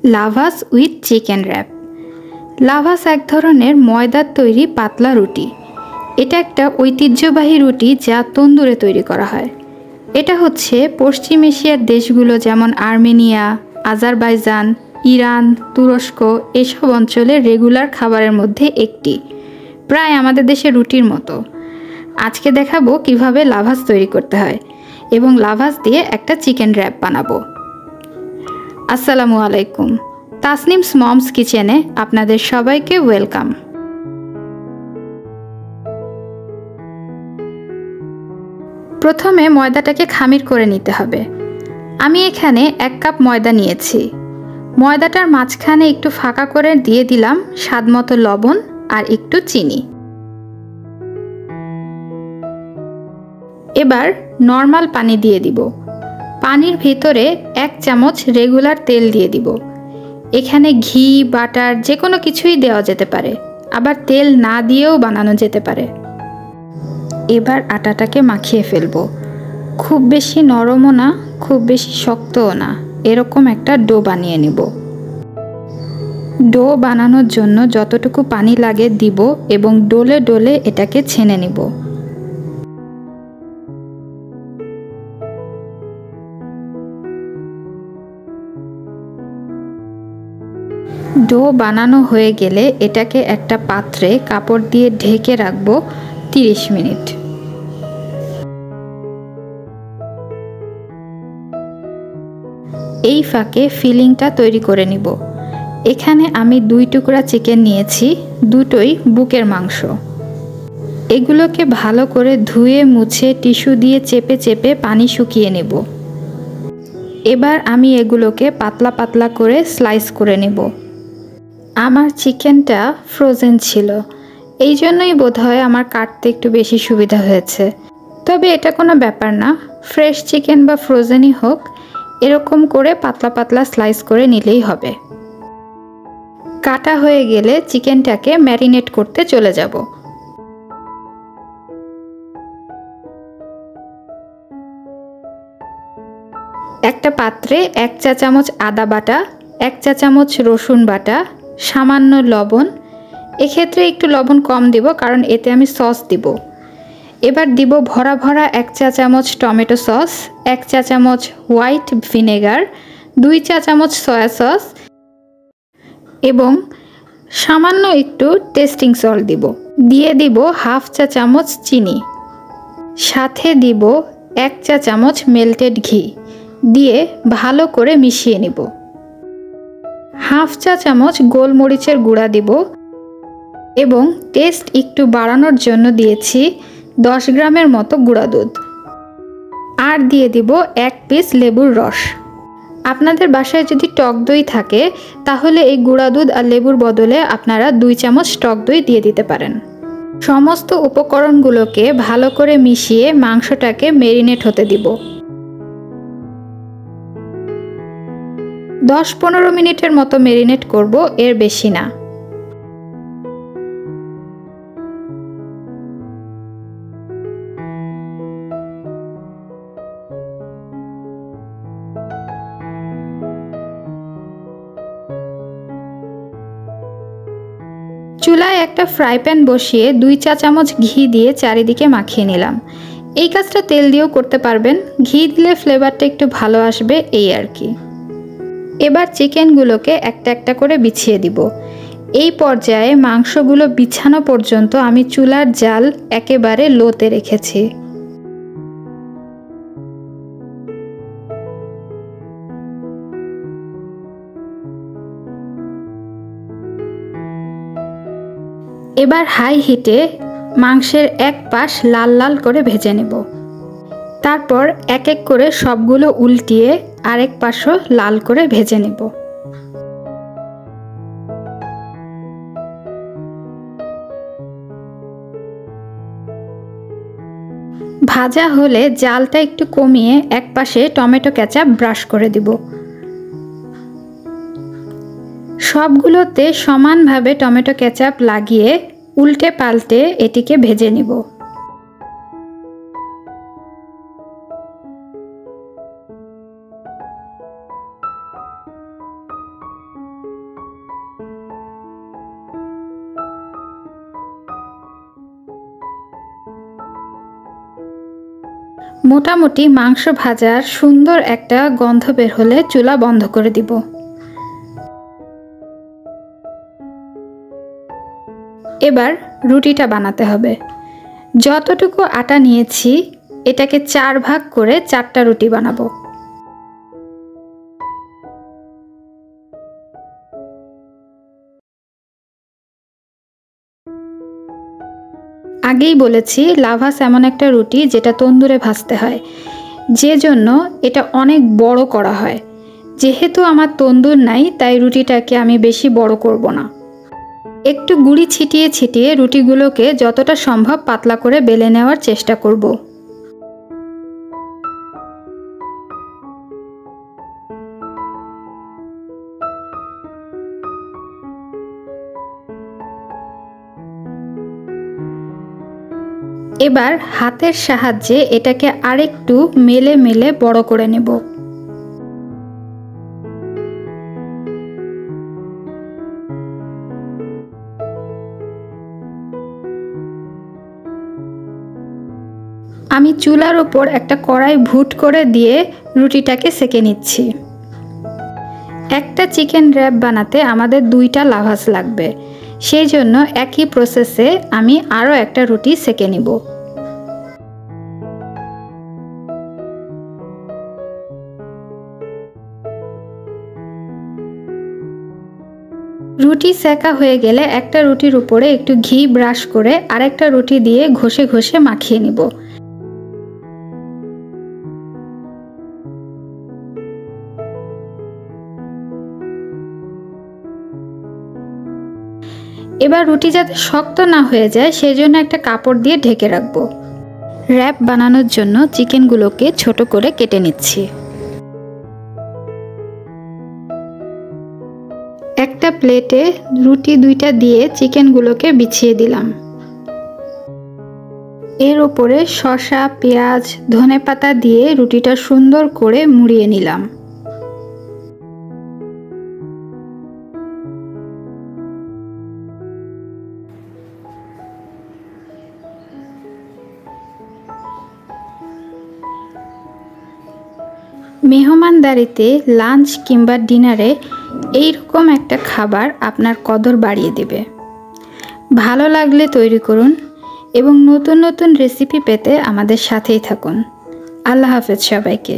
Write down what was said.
লাভাস with chicken rap. লাভাস এক ধরনের ময়দার তৈরি পাতলা রুটি। এটা একটা ঐতিহ্যবাহী রুটি যা তন্দুরে তৈরি করা হয়। এটা হচ্ছে পশ্চিম এশিয়ার দেশগুলো যেমন আর্মেনিয়া, আজারবাইজান, ইরান, তুরস্ক এসব অঞ্চলের রেগুলার খাবারের মধ্যে একটি, প্রায় আমাদের দেশের রুটির মতো। আজকে দেখাবো কিভাবে লাভাস তৈরি করতে হয় এবং লাভাস দিয়ে একটা চিকেন র্যাপ বানাবো। আসসালামু আলাইকুম, তাসনিমস মমস কিচেনে আপনাদের সবাইকে ওয়েলকাম। প্রথমে ময়দাটাকে খামির করে নিতে হবে। আমি এখানে 1 কাপ ময়দা নিয়েছি। ময়দাটার মাঝখানে একটু ফাঁকা করে দিয়ে দিলাম স্বাদমতো লবণ আর একটু চিনি। এবার নর্মাল পানি দিয়ে দিব। পানির ভিতরে 1 চামচ রেগুলার তেল দিয়ে দিব। এখানে ঘি, বাটার যে কোনো কিছুই দেওয়া যেতে পারে, আবার তেল না দিয়েও বানানো যেতে পারে। এবার আটাটাকে মাখিয়ে ফেলবো। খুব বেশি নরমও না, খুব বেশি শক্তও না, এরকম একটা ডো বানিয়ে নেব। ডো বানানোর জন্য যতটুকু পানি লাগে দিব এবং ডোলে ডোলে এটাকে ছেনে নেব। ডো বানানো হয়ে গেলে এটাকে একটা পাত্রে কাপড় দিয়ে ঢেকে রাখবো 30 মিনিট। এই ফাঁকে ফিলিংটা তৈরি করে নিব। এখানে আমি 2 টুকরা চিকেন নিয়েছি, দুটোই বুকের মাংস। এগুলোকে ভালো করে ধুয়ে মুছে টিস্যু দিয়ে চেপে চেপে পানি শুকিয়ে নেব। এবার আমি এগুলোকে পাতলা পাতলা করে স্লাইস করে নেব। আমার চিকেনটা ফ্রোজেন ছিল, এই জন্যই বোধহয় আমার কাটতে একটু বেশি সুবিধা হয়েছে। তবে এটা কোনো ব্যাপার না, ফ্রেশ চিকেন বা ফ্রোজেনই হোক, এরকম করে পাতলা পাতলা স্লাইস করে নিলেই হবে। কাটা হয়ে গেলে চিকেনটাকে ম্যারিনেট করতে চলে যাব। একটা পাত্রে 1 চা চামচ আদা বাটা, 1 চা চামচ রসুন বাটা, সামান্য লবণ, এক্ষেত্রে একটু লবণ কম দিব কারণ এতে আমি সস দিব। এবার দিব ভরা ভরা 1 চা চামচ টমেটো সস, 1 চা চামচ হোয়াইট ভিনেগার, 2 চা চামচ সয়া সস এবং সামান্য একটু টেস্টিং সল্ট দিব। দিয়ে দিব হাফ চা চামচ চিনি, সাথে দিব 1 চা চামচ মেল্টেড ঘি, দিয়ে ভালো করে মিশিয়ে নিব। হাফ চা চামচ গোলমরিচের গুঁড়া দিব এবং টেস্ট একটু বাড়ানোর জন্য দিয়েছি 10 গ্রামের মতো গুঁড়া দুধ। আর দিয়ে দিব 1 পিস লেবুর রস। আপনাদের বাসায় যদি টক দই থাকে তাহলে এই গুঁড়া দুধ আর লেবুর বদলে আপনারা 2 চামচ টক দই দিয়ে দিতে পারেন। সমস্ত উপকরণগুলোকে ভালো করে মিশিয়ে মাংসটাকে ম্যারিনেট হতে দিব। 10-15 মিনিটের মতো ম্যারিনেট করব, এর বেশি না। চুলায় একটা ফ্রাই প্যান বসিয়ে 2 চা চামচ ঘি দিয়ে চারিদিকে মাখিয়ে নিলাম। এই কাজটা তেল দিয়েও করতে পারবেন, ঘি দিলে ফ্লেভারটা একটু ভালো আসবে, এই আর কি। এবার চিকেনগুলোকে একটা একটা করে বিছিয়ে দিব। এই পর্যায়ে মাংসগুলো বিছানো পর্যন্ত আমি চুলার জাল একেবারে লোতে রেখেছি। এবার হাই হিটে মাংসের এক পাশ লাল লাল করে ভেজে নেব। তারপর এক এক করে সবগুলো উল্টিয়ে আরেক পাশও লাল করে ভেজে নেব। ভাজা হলে জালটা একটু কমিয়ে এক পাশে টমেটো কেচাপ ব্রাশ করে দিব। সবগুলোতে সমানভাবে টমেটো কেচাপ লাগিয়ে উল্টে পাল্টে এটিকে ভেজে নিব। মোটামুটি মাংস ভাজার সুন্দর একটা গন্ধ বের হলে চুলা বন্ধ করে দিব। এবার রুটিটা বানাতে হবে। যতটুকু আটা নিয়েছি এটাকে 4 ভাগ করে 4টা রুটি বানাবো। আগেই বলেছি লাভাস এমন একটা রুটি যেটা তন্দুরে ভাজতে হয়, যে জন্য এটা অনেক বড় করা হয়। যেহেতু আমার তন্দুর নাই তাই রুটিটাকে আমি বেশি বড় করব না। একটু গুঁড়ি ছিটিয়ে ছিটিয়ে রুটিগুলোকে যতটা সম্ভব পাতলা করে বেলে নেওয়ার চেষ্টা করব। এবার হাতের সাহায্যে এটাকে আরেকটু মেলে মেলে বড় করে নেব। আমি চুলার উপর একটা কড়াই ভুট করে দিয়ে রুটিটাকে সেকে নিচ্ছি। একটা চিকেন র‍্যাপ বানাতে আমাদের 2টা লাভাস লাগবে, সেই জন্য একই প্রসেসে আমি আরও একটা রুটি সেকে নিব। রুটি সেকা হয়ে গেলে একটা রুটির উপরে একটু ঘি ব্রাশ করে আরেকটা রুটি দিয়ে ঘষে ঘষে মাখিয়ে নিব। এবার রুটি যাতে শক্ত না হয়ে যায় সেই জন্য একটা কাপড় দিয়ে ঢেকে রাখবো। র‍্যাপ বানানোর জন্য চিকেনগুলোকে ছোট করে কেটে নিচ্ছি। একটা প্লেটে রুটি 2টা দিয়ে চিকেনগুলোকে বিছিয়ে দিলাম। এর উপরে শসা, পেঁয়াজ, ধনেপাতা দিয়ে রুটিটা সুন্দর করে মুড়িয়ে নিলাম। মেহমানদারিতে লাঞ্চ কিংবা ডিনারে এইরকম একটা খাবার আপনার কদর বাড়িয়ে দেবে। ভালো লাগলে তৈরি করুন এবং নতুন নতুন রেসিপি পেতে আমাদের সাথেই থাকুন। আল্লাহ হাফেজ সবাইকে।